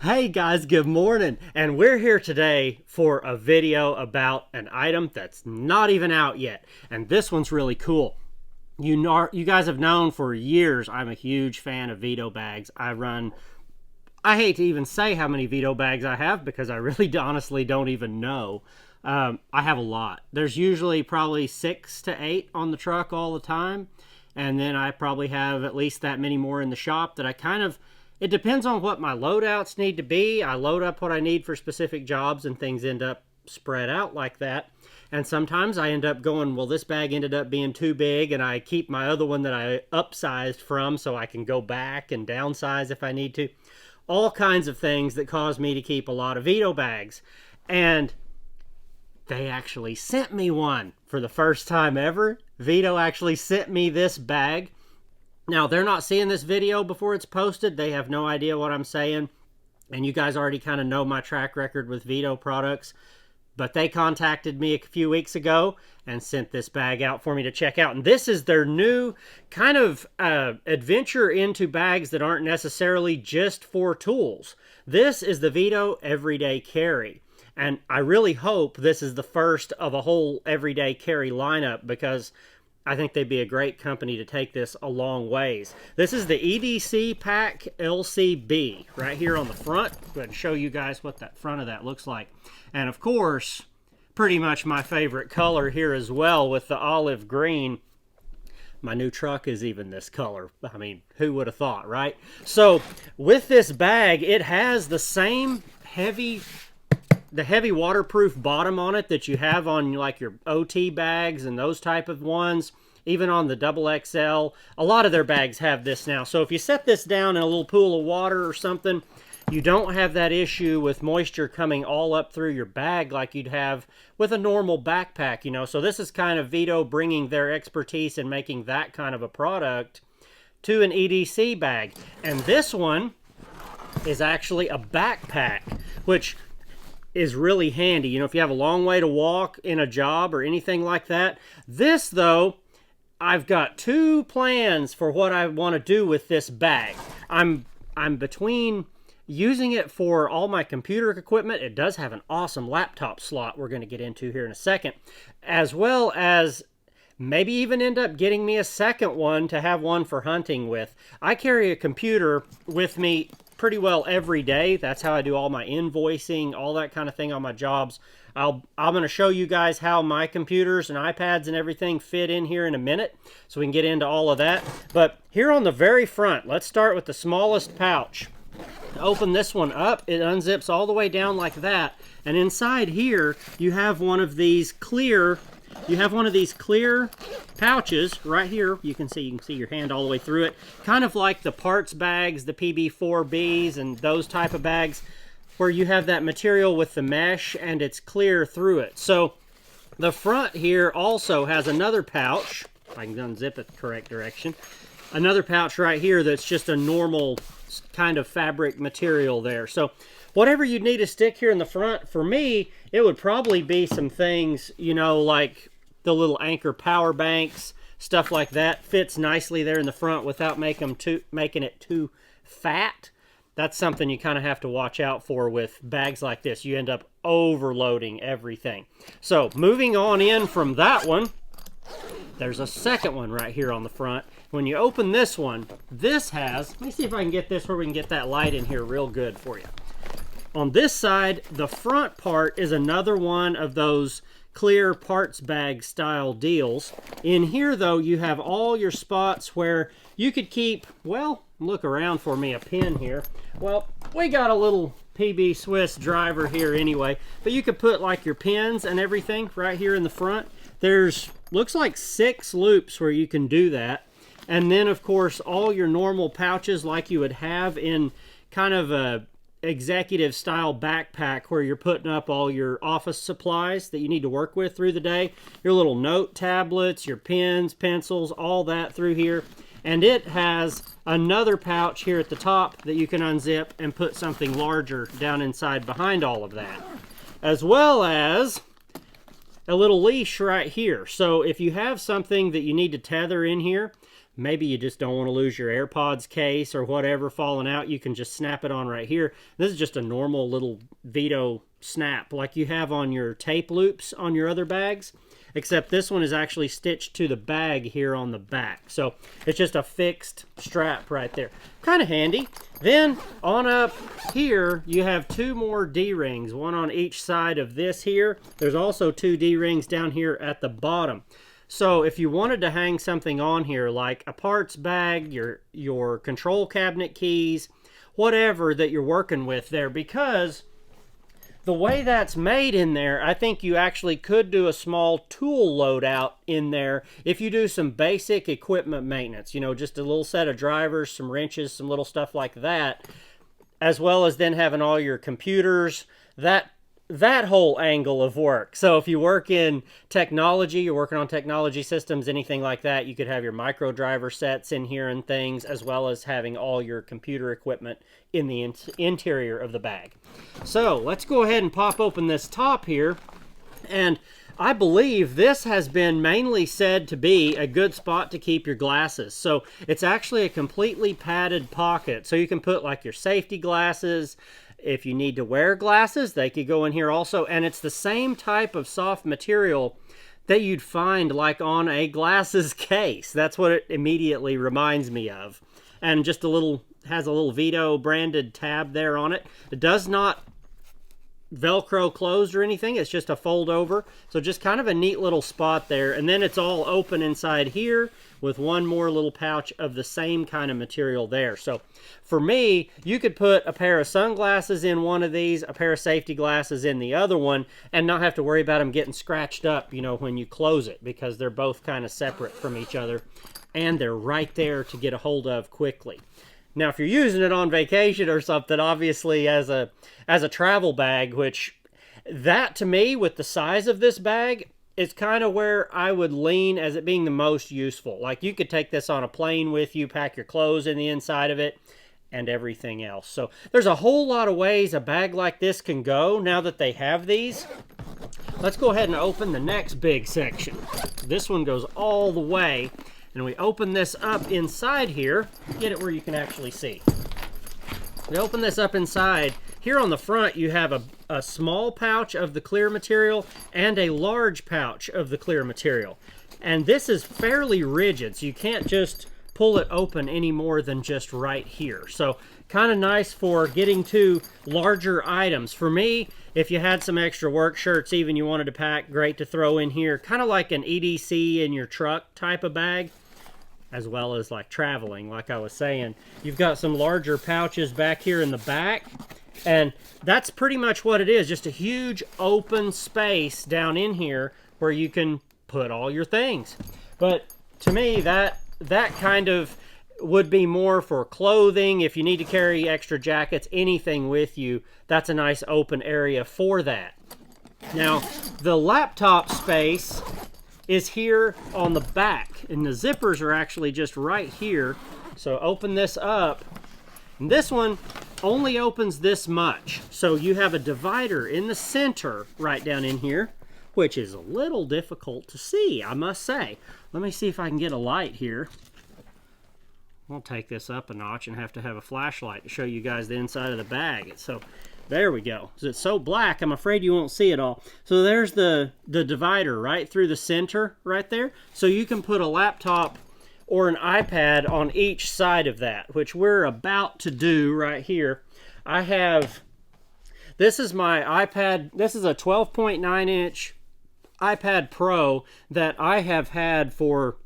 Hey guys, good morning, and we're here today for a video about an item that's not even out yet, and this one's really cool. You guys have known for years I'm a huge fan of Veto bags. I hate to even say how many Veto bags I have because I really honestly don't even know. I have a lot. There's usually probably 6 to 8 on the truck all the time, and then I probably have at least that many more in the shop that it depends on what my loadouts need to be. I load up what I need for specific jobs and things end up spread out like that. And sometimes I end up going, well, this bag ended up being too big, and I keep my other one that I upsized from so I can go back and downsize if I need to. All kinds of things that cause me to keep a lot of Veto bags. And they actually sent me one for the first time ever. Veto actually sent me this bag. Now, they're not seeing this video before it's posted. They have no idea what I'm saying. And you guys already kind of know my track record with Veto products. But they contacted me a few weeks ago and sent this bag out for me to check out. And this is their new kind of adventure into bags that aren't necessarily just for tools. This is the Veto Everyday Carry. And I really hope this is the first of a whole everyday carry lineup because I think they'd be a great company to take this a long ways. This is the EDC Pack LCB right here on the front. Go ahead and show you guys what that front of that looks like. And of course, pretty much my favorite color here as well with the olive green. My new truck is even this color. I mean, who would have thought, right? So with this bag, it has the same heavy waterproof bottom on it that you have on like your OT bags and those type of ones, even on the XXL. A lot of their bags have this now. So if you set this down in a little pool of water or something, you don't have that issue with moisture coming all up through your bag like you'd have with a normal backpack, you know. So this is kind of Veto bringing their expertise in making that kind of a product to an EDC bag. And this one is actually a backpack, which is really handy. You know, if you have a long way to walk in a job or anything like that. This, though, I've got two plans for what I want to do with this bag. I'm between using it for all my computer equipment. It does have an awesome laptop slot we're going to get into here in a second, as well as maybe even end up getting me a second one to have one for hunting with. I carry a computer with me pretty well every day. That's how I do all my invoicing, all that kind of thing on my jobs. I'm going to show you guys how my computers and iPads and everything fit in here in a minute, so we can get into all of that. But here on the very front, let's start with the smallest pouch. Open this one up, it unzips all the way down like that, and inside here you have one of these clear pouches right here. You can see your hand all the way through it, kind of like the parts bags, the PB4Bs and those type of bags, where you have that material with the mesh and it's clear through it. So the front here also has another pouch, if I can unzip it the correct direction, another pouch right here that's just a normal kind of fabric material there. So whatever you'd need to stick here in the front, for me, it would probably be some things, you know, like the little Anchor power banks, stuff like that. Fits nicely there in the front without making it too fat. That's something you kind of have to watch out for with bags like this. You end up overloading everything. So moving on in from that one, there's a second one right here on the front. When you open this one, this has, let me see if I can get this where we can get that light in here real good for you. On this side, the front part is another one of those clear parts bag style deals. In here, though, you have all your spots where you could keep, well, look around for me, a pin here. Well, we got a little PB Swiss driver here anyway, but you could put like your pins and everything right here in the front. There's, looks like 6 loops where you can do that. And then, of course, all your normal pouches like you would have in kind of a executive style backpack where you're putting up all your office supplies that you need to work with through the day. Your little note tablets, your pens, pencils, all that through here. And it has another pouch here at the top that you can unzip and put something larger down inside behind all of that. As well as a little leash right here. So if you have something that you need to tether in here, maybe you just don't want to lose your AirPods case or whatever falling out, you can just snap it on right here. This is just a normal little Veto snap like you have on your tape loops on your other bags, except this one is actually stitched to the bag here on the back. So it's just a fixed strap right there. Kind of handy. Then on up here, you have 2 more D-rings, one on each side of this here. There's also 2 D-rings down here at the bottom. So if you wanted to hang something on here, like a parts bag, your control cabinet keys, whatever that you're working with there, because the way that's made in there, I think you actually could do a small tool loadout in there if you do some basic equipment maintenance. You know, just a little set of drivers, some wrenches, some little stuff like that, as well as then having all your computers, that whole angle of work. So if you work in technology, you're working on technology systems, anything like that, you could have your micro driver sets in here and things, as well as having all your computer equipment in the interior of the bag. So let's go ahead and pop open this top here. And I believe this has been mainly said to be a good spot to keep your glasses. So it's actually a completely padded pocket. So you can put like your safety glasses. If you need to wear glasses, they could go in here also. And it's the same type of soft material that you'd find like on a glasses case. That's what it immediately reminds me of. And just has a little Veto branded tab there on it. It does not Velcro closed or anything. It's just a fold over. So just kind of a neat little spot there. And then it's all open inside here with one more little pouch of the same kind of material there. So for me, you could put a pair of sunglasses in one of these, a pair of safety glasses in the other one, and not have to worry about them getting scratched up, you know, when you close it, because they're both kind of separate from each other and they're right there to get a hold of quickly. Now, if you're using it on vacation or something, obviously as a travel bag, which that to me, with the size of this bag, is kind of where I would lean as it being the most useful. Like you could take this on a plane with you, pack your clothes in the inside of it, and everything else. So there's a whole lot of ways a bag like this can go now that they have these. Let's go ahead and open the next big section. This one goes all the way. And we open this up inside here. Get it where you can actually see. We open this up inside. Here on the front, you have a small pouch of the clear material and a large pouch of the clear material. And this is fairly rigid, so you can't just pull it open any more than just right here. So kind of nice for getting to larger items. For me, if you had some extra work shirts even you wanted to pack, great to throw in here. Kind of like an EDC in your truck type of bag, as well as like traveling, like I was saying. You've got some larger pouches back here in the back, and that's pretty much what it is. Just a huge open space down in here where you can put all your things. But to me, that kind of would be more for clothing. If you need to carry extra jackets, anything with you, that's a nice open area for that. Now, the laptop space is here on the back, and the zippers are actually just right here. So open this up, and this one only opens this much. So you have a divider in the center right down in here, which is a little difficult to see, I must say. Let me see if I can get a light here. I'll take this up a notch and have to have a flashlight to show you guys the inside of the bag. So there we go. It's so black, I'm afraid you won't see it all. So there's the divider right through the center right there. So you can put a laptop or an iPad on each side of that, which we're about to do right here. This is my iPad. This is a 12.9 inch iPad Pro that I have had for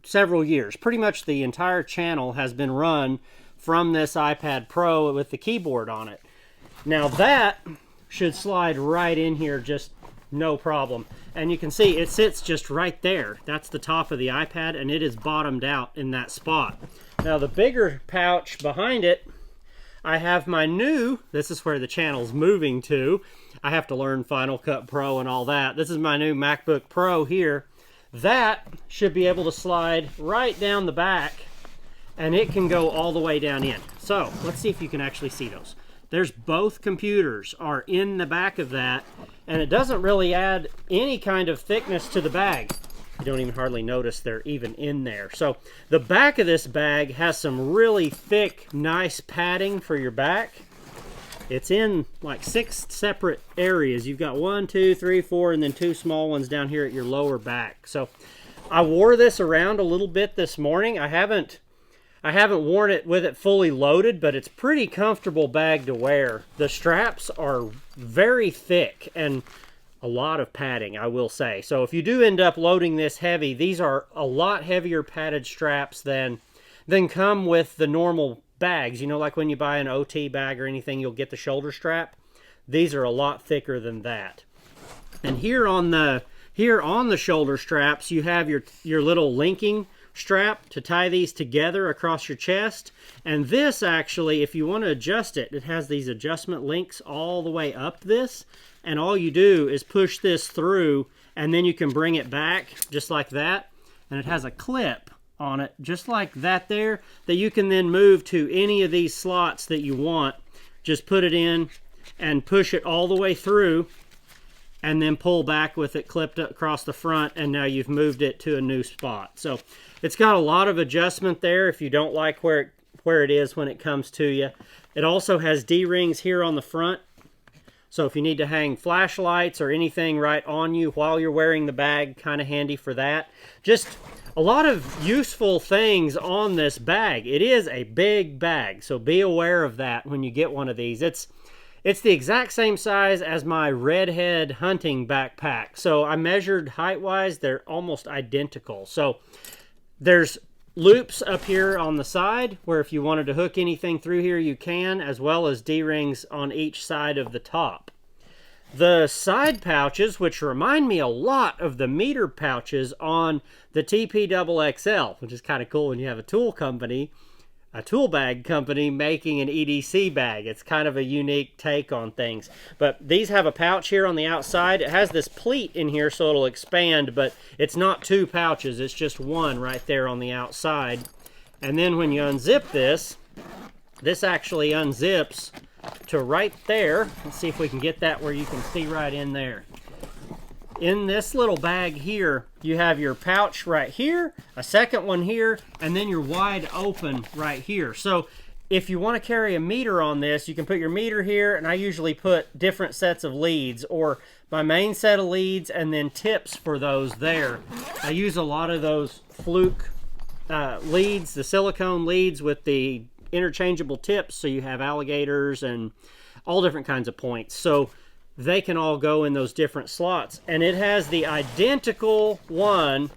several years. Pretty much the entire channel has been run from this iPad Pro with the keyboard on it. Now that should slide right in here just no problem. And you can see it sits just right there. That's the top of the iPad, and it is bottomed out in that spot. Now the bigger pouch behind it, I have my new, this is where the channel's moving to. I have to learn Final Cut Pro and all that. This is my new MacBook Pro here. That should be able to slide right down the back, and it can go all the way down in. So let's see if you can actually see those. There's both computers are in the back of that, and it doesn't really add any kind of thickness to the bag. You don't even hardly notice they're even in there. So the back of this bag has some really thick, nice padding for your back. It's in like 6 separate areas. You've got 1, 2, 3, 4, and then 2 small ones down here at your lower back. So I wore this around a little bit this morning. I haven't worn it with it fully loaded, but it's pretty comfortable bag to wear. The straps are very thick and a lot of padding, I will say. So if you do end up loading this heavy, these are a lot heavier padded straps than come with the normal bags. You know, like when you buy an OT bag or anything, you'll get the shoulder strap. These are a lot thicker than that. And here on the shoulder straps, you have your little linking strap to tie these together across your chest. And this actually, if you want to adjust it, it has these adjustment links all the way up this. And all you do is push this through, and then you can bring it back just like that. And it has a clip on it just like that there, that you can then move to any of these slots that you want. Just put it in and push it all the way through, and then pull back with it clipped across the front, and now you've moved it to a new spot. So it's got a lot of adjustment there if you don't like where it is when it comes to you. It also has D-rings here on the front. So if you need to hang flashlights or anything right on you while you're wearing the bag, kind of handy for that. Just a lot of useful things on this bag. It is a big bag, so be aware of that when you get one of these. It's the exact same size as my redhead hunting backpack. So I measured height-wise, they're almost identical. So there's loops up here on the side where if you wanted to hook anything through here, you can, as well as D-rings on each side of the top. The side pouches, which remind me a lot of the meter pouches on the TP XXL, which is kind of cool when you have a tool bag company making an EDC bag. It's kind of a unique take on things. But these have a pouch here on the outside. It has this pleat in here so it'll expand, but it's not 2 pouches. It's just one right there on the outside. And then when you unzip this actually unzips to right there. Let's see if we can get that where you can see right in there. In this little bag here, you have your pouch right here, a second one here, and then your wide open right here. So if you want to carry a meter on this, you can put your meter here, and I usually put different sets of leads, or my main set of leads and then tips for those there. I use a lot of those fluke leads, the silicone leads with the interchangeable tips, so you have alligators and all different kinds of points. So they can all go in those different slots. And it has the identical one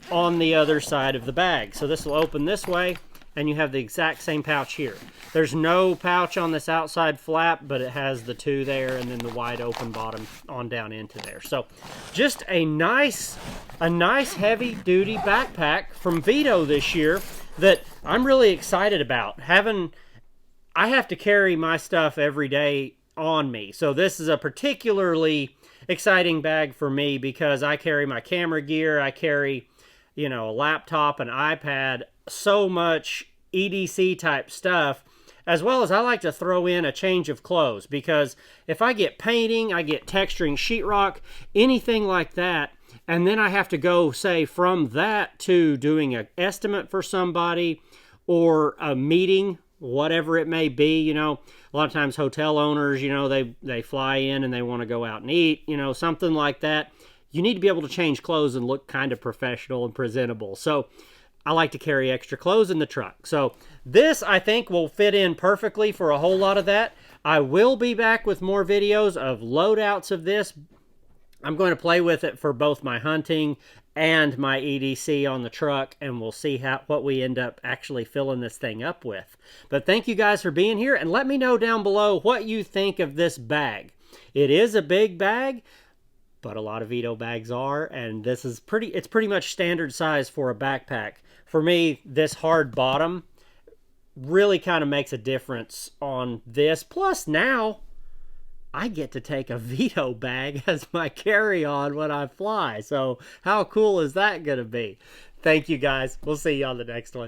on the other side of the bag. So this will open this way, and you have the exact same pouch here. There's no pouch on this outside flap, but it has the 2 there, and then the wide open bottom on down into there. So just a nice heavy duty backpack from Veto this year that I'm really excited about. I have to carry my stuff every day on me. So this is a particularly exciting bag for me because I carry my camera gear, I carry, a laptop, an iPad, so much EDC type stuff, as well as I like to throw in a change of clothes, because if I get painting, I get texturing sheetrock, anything like that, and then I have to go, say, from that to doing an estimate for somebody or a meeting, whatever it may be. A lot of times hotel owners, they fly in and they want to go out and eat, something like that. You need to be able to change clothes and look kind of professional and presentable. So I like to carry extra clothes in the truck. So this, I think, will fit in perfectly for a whole lot of that. I will be back with more videos of loadouts of this. I'm going to play with it for both my hunting and my EDC on the truck, and we'll see what we end up actually filling this thing up with. But thank you guys for being here, and let me know down below what you think of this bag. It is a big bag, but a lot of Veto bags are, and this is it's pretty much standard size for a backpack. For me, this hard bottom really kind of makes a difference on this. Plus now I get to take a Veto bag as my carry-on when I fly. So how cool is that going to be? Thank you guys. We'll see you on the next one.